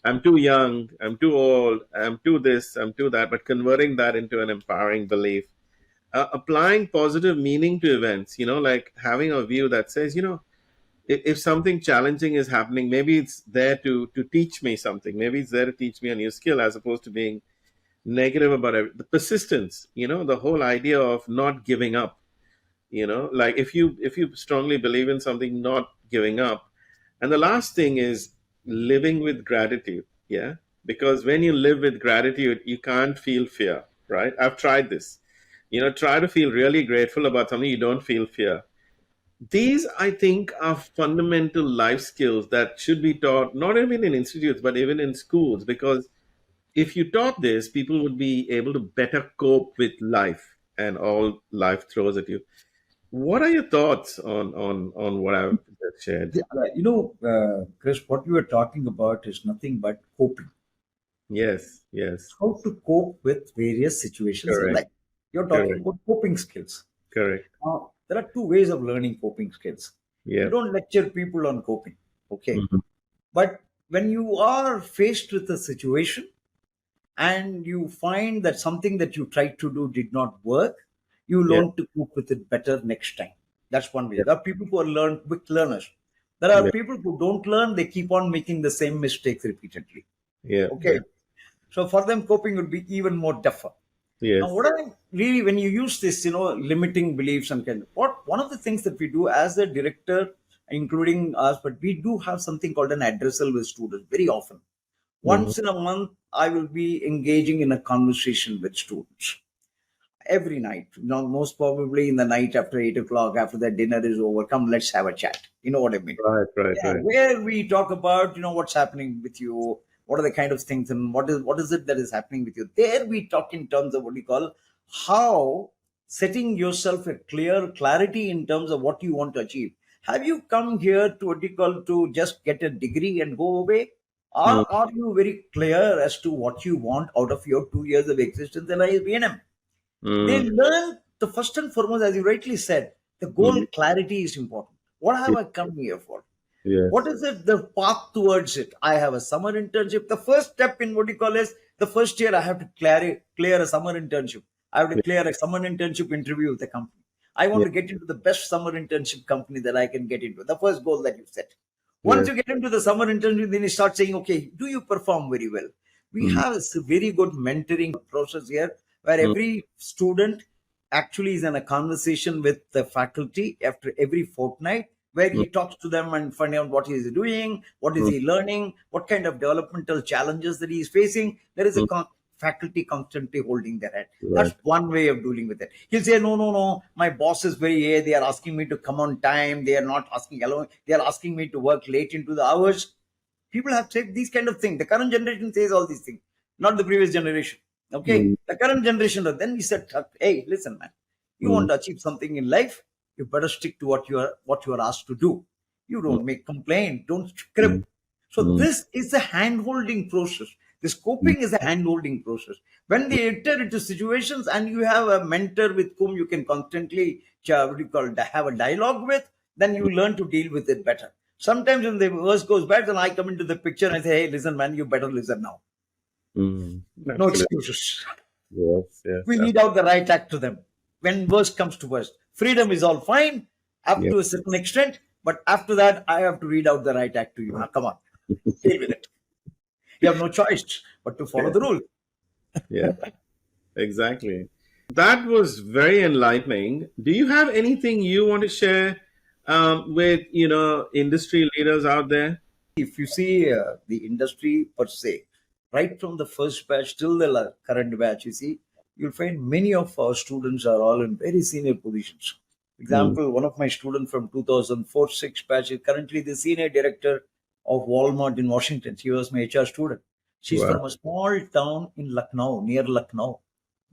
I'm too young, I'm too old, I'm too this, I'm too that, but converting that into an empowering belief. Applying positive meaning to events, like having a view that says, if something challenging is happening, maybe it's there to teach me something. Maybe it's there to teach me a new skill as opposed to being negative about it. The persistence, the whole idea of not giving up, like if you strongly believe in something, not giving up. And the last thing is living with gratitude. Yeah. Because when you live with gratitude, you can't feel fear, right? I've tried this. Try to feel really grateful about something, you don't feel fear. These, I think, are fundamental life skills that should be taught, not even in institutes, but even in schools, because if you taught this, people would be able to better cope with life and all life throws at you. What are your thoughts on what I've just shared? Chris, what you are talking about is nothing but coping. Yes, yes, How to cope with various situations in correct, life. You're talking correct, about coping skills. correct. There are two ways of learning coping skills. You Yeah. don't lecture people on coping, okay? Mhm. But when you are faced with a situation and you find that something that you tried to do did not work, you Yeah, learn to cope with it better next time. That's one way. yeah, There are people who are quick learners. There are yeah, people who don't learn, they keep on making the same mistakes repeatedly. yeah, Okay. So for them, coping would be even more tougher. Now, yes. what I really, when you use this, limiting beliefs and one of the things that we do as a director, including us, but we do have something called an addressal with students very often. Mhm. Once in a month, I will be engaging in a conversation with students every night. Most probably in the night after 8 o'clock, after the dinner is over, come, let's have a chat. You know what I mean? Right, right, Yeah, right. where we talk about what's happening with you, what are the kind of things, and what is it that is happening with you. There we talk in terms of what we call how setting yourself a clear clarity in terms of what you want to achieve. Have you come here to what you call to just get a degree and go away, or Mm, are you very clear as to what you want out of your 2 years of existence in ISB&M? They mm, learn the first and foremost, as you rightly said, the goal mm. clarity is important. What have Ye- I come here for? What Yes. is it, the path towards it? I have a summer internship. The first step in what you call is the first year I have to clear a summer internship. I have to Yeah, clear a summer internship interview with the company. I want yeah, to get into the best summer internship company that I can get into. The first goal that you set. Once yes. you get into the summer internship, then you start saying, okay, do you perform very well? We Mm, have a very good mentoring process here where mm, every student actually is in a conversation with the faculty after every fortnight where mm, he talks to them and find out what he is doing, what is mm, he learning, what kind of developmental challenges that he is facing. There is a mm. faculty constantly holding their head. That's Right. one way of dealing with it. He'll say, no, no, no, my boss is very, they are asking me to come on time. They are not asking alone. They are asking me to work late into the hours. People have said these kind of things. The current generation says all these things, not the previous generation. Okay, Mm, the current generation. Then we said, hey, listen, man, you mm, want to achieve something in life, you better stick to what you are asked to do. You mm, don't make complaint, don't mm, script. So mm, this is a hand-holding process. This mm, coping is a hand-holding process. When they enter into situations and you have a mentor with whom you can constantly what do you call it, have a dialogue with, then you learn to deal with it better. Sometimes when the worst goes bad, then I come into the picture and I say, hey, listen, man, you better listen now. Mm. No Absolutely. excuses. Yes, We yes, lead out the right act to them. When worst comes to worst, freedom is all fine up yes, to a certain extent, but after that, I have to read out the right act to you. Now, come on, deal with it. You have no choice but to follow yes, the rule. yes, exactly. That was very enlightening. Do you have anything you want to share with industry leaders out there? If you see the industry per se, right from the first batch till the current batch, you see, you'll find many of our students are all in very senior positions. For Mm. example, one of my students from 2004-6 batch is currently the senior director of Walmart in Washington. She was my HR student. She's Wow. from a small town in Lucknow, near Lucknow.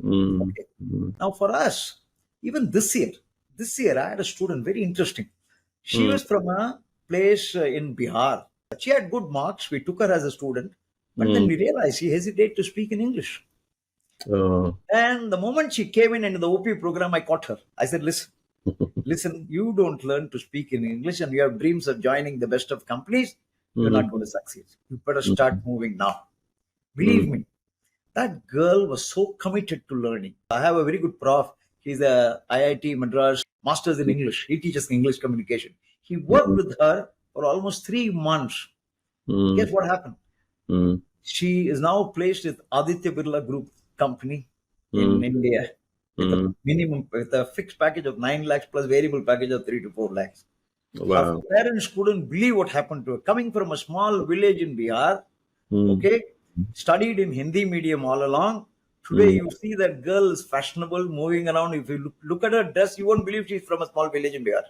Mm. Okay. Mm. Now, for us, even this year, I had a student, very interesting. She Mm. was from a place in Bihar. She had good marks. We took her as a student, but then Mm. we realized she hesitated to speak in English. Oh. And the moment she came in the OP program, I caught her. I said, listen, you don't learn to speak in English and you have dreams of joining the best of companies, you're Mm. not going to succeed. You better start Mm. moving now. Mm. Believe me, that girl was so committed to learning. I have a very good prof. He's a IIT Madras Masters in English. He teaches English communication. He worked Mm. with her for almost 3 months. Mm. Guess what happened? Mm. She is now placed with Aditya Birla Group company in Mm. India Mm. with a fixed package of 9 lakhs plus variable package of 3 to 4 lakhs. Her Wow. parents couldn't believe what happened to her. Coming from a small village in Bihar, Mm. okay, studied in Hindi medium all along. Today, Mm. you see that girl is fashionable, moving around. If you look at her dress, you won't believe she's from a small village in Bihar.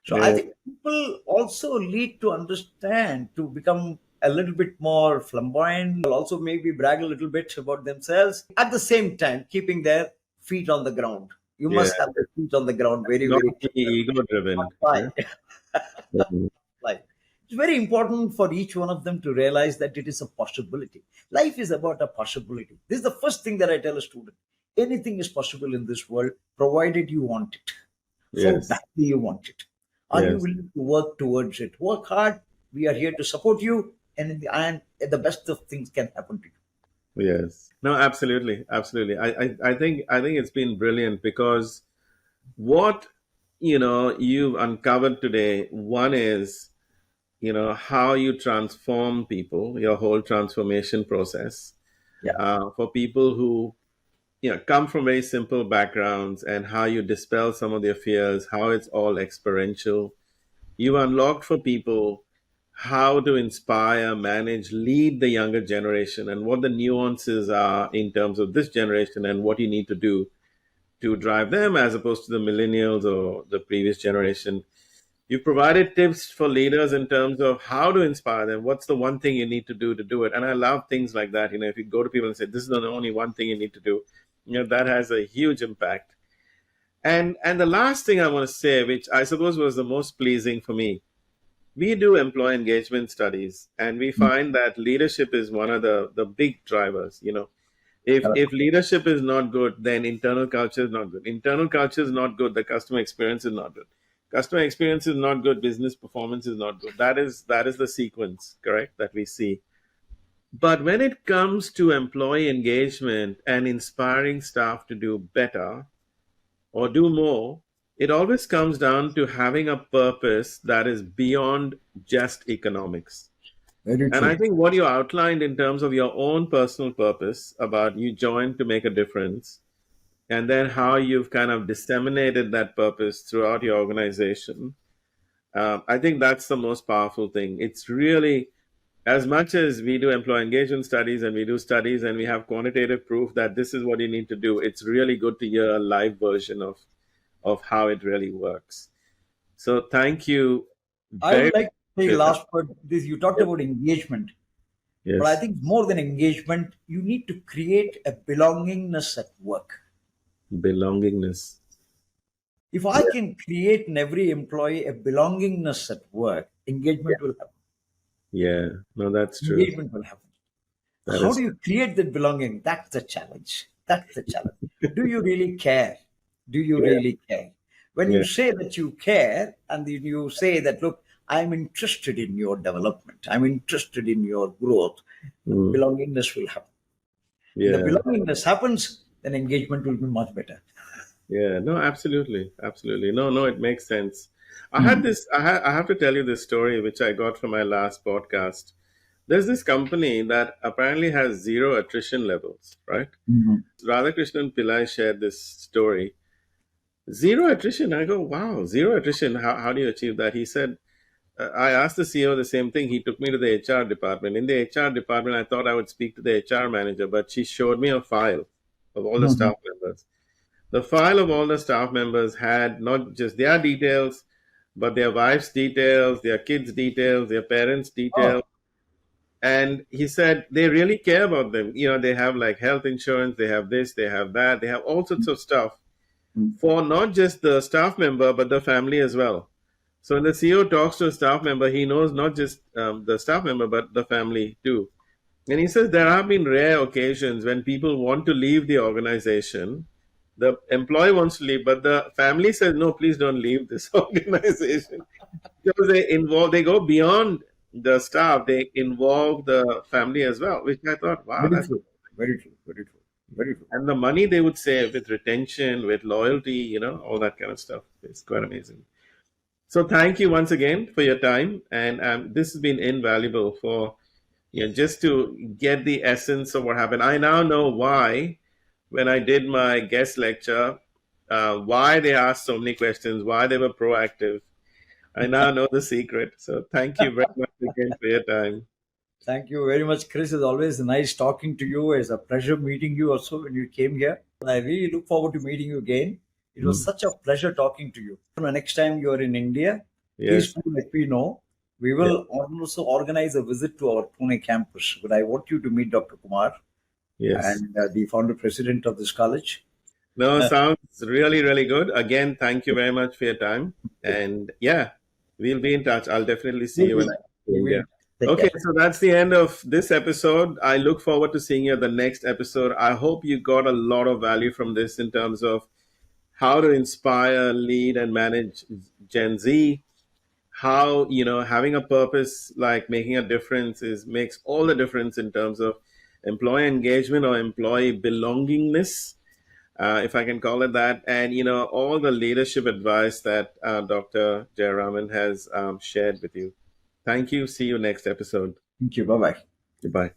So I Yeah. think people also need to understand to become a little bit more flamboyant, also maybe brag a little bit about themselves. At the same time, keeping their feet on the ground. You Yeah. must have their feet on the ground very, Not very be clear. ego Not driven. fly. Mm. Life. It's very important for each one of them to realize that it is a possibility. Life is about a possibility. This is the first thing that I tell a student. Anything is possible in this world, provided you want it. How Yes. badly you want it. Are you Yes. willing to work towards it? Work hard. We are here to support you, and in the end, the best of things can happen to you. Yes. No, absolutely. Absolutely. I think it's been brilliant because what you've uncovered today, one is how you transform people, your whole transformation process, Yeah, for people who come from very simple backgrounds, and how you dispel some of their fears, how it's all experiential. You've unlocked for people how to inspire, manage, lead the younger generation, and what the nuances are in terms of this generation and what you need to do to drive them as opposed to the millennials or the previous generation. You've provided tips for leaders in terms of how to inspire them. What's the one thing you need to do it? And I love things like that. If you go to people and say, this is the only one thing you need to do, that has a huge impact. And the last thing I want to say, which I suppose was the most pleasing for me, we do employee engagement studies, and we find that leadership is one of the big drivers. If leadership is not good, then internal culture is not good. Internal culture is not good, the customer experience is not good. Customer experience is not good, business performance is not good. That is the sequence, correct, that we see. But when it comes to employee engagement and inspiring staff to do better or do more, it always comes down to having a purpose that is beyond just economics. very And I true. think what you outlined in terms of your own personal purpose, about you joined to make a difference, and then how you've kind of disseminated that purpose throughout your organization, I think that's the most powerful thing. It's really, as much as we do employee engagement studies and we do studies and we have quantitative proof that this is what you need to do, it's really good to hear a live version of how it really works. So thank you I very would like to say much. last word. This you talked about engagement, but I Yes, think more than engagement, you need to create a belongingness at work. belongingness. If I can create in every employee a belongingness at work, engagement will happen. Yeah, no, that's true. Engagement will happen. That How is do you create that belonging? That's the challenge. That's the challenge. Do you really care? Do you true. really care? When Yeah. you say that you care and you say that, look, I'm interested in your development, I'm interested in your growth, Mm. belongingness will happen. When the Yeah. belongingness happens, then engagement will be much better. Yeah. No, absolutely. Absolutely. No, no, it makes sense. I had Mhm. this, I have to tell you this story, which I got from my last podcast. There's this company that apparently has zero attrition levels, right? Mhm. Radhakrishnan Pillai shared this story. Zero attrition. I go, wow, zero attrition. How do you achieve that? He said, I asked the CEO the same thing. He took me to the HR department. In the HR department, I thought I would speak to the HR manager, but she showed me a file of all the Mhm. staff members. The file of all the staff members had not just their details, but their wives' details, their kids' details, their parents' details. Oh. And he said they really care about them. You know, they have like health insurance, they have this, they have that, they have all sorts of stuff Mhm. for not just the staff member, but the family as well. So when the CEO talks to a staff member, he knows not just the staff member, but the family too. And he says there have been rare occasions when people want to leave the organization. The employee wants to leave, but the family says, no, please don't leave this organization. Because they go beyond the staff, they involve the family as well, which I thought, wow, Very that's true. Very true. Very true. Very true. and the money they would save with retention, with loyalty, all that kind of stuff. It's quite amazing. So thank you once again for your time, and this has been invaluable for just to get the essence of what happened. I now know why when I did my guest lecture, why they asked so many questions, why they were proactive. I now know the secret. So thank you very much again for your time. Thank you very much, Chris. It's always nice talking to you. It's a pleasure meeting you also when you came here. I really look forward to meeting you again. It was Mm. such a pleasure talking to you. Next time you are in India, please Yes, do let me know. We yeah, will also organize a visit to our Pune campus. But I want you to meet Dr. Kumar yes. and the founder president of this college. No, sounds really, really good. Again, thank you very much for your time. Okay. And yeah, we'll be in touch. I'll definitely see We'll you be when I there. come to India. Take Okay, care. so that's the end of this episode. I look forward to seeing you at the next episode. I hope you got a lot of value from this in terms of how to inspire, lead, and manage Gen Z. How, having a purpose like making a difference makes all the difference in terms of employee engagement or employee belongingness, if I can call it that, and all the leadership advice that Dr. Jayaraman has shared with you. Thank you. See you next episode. Thank you. Bye bye. Goodbye.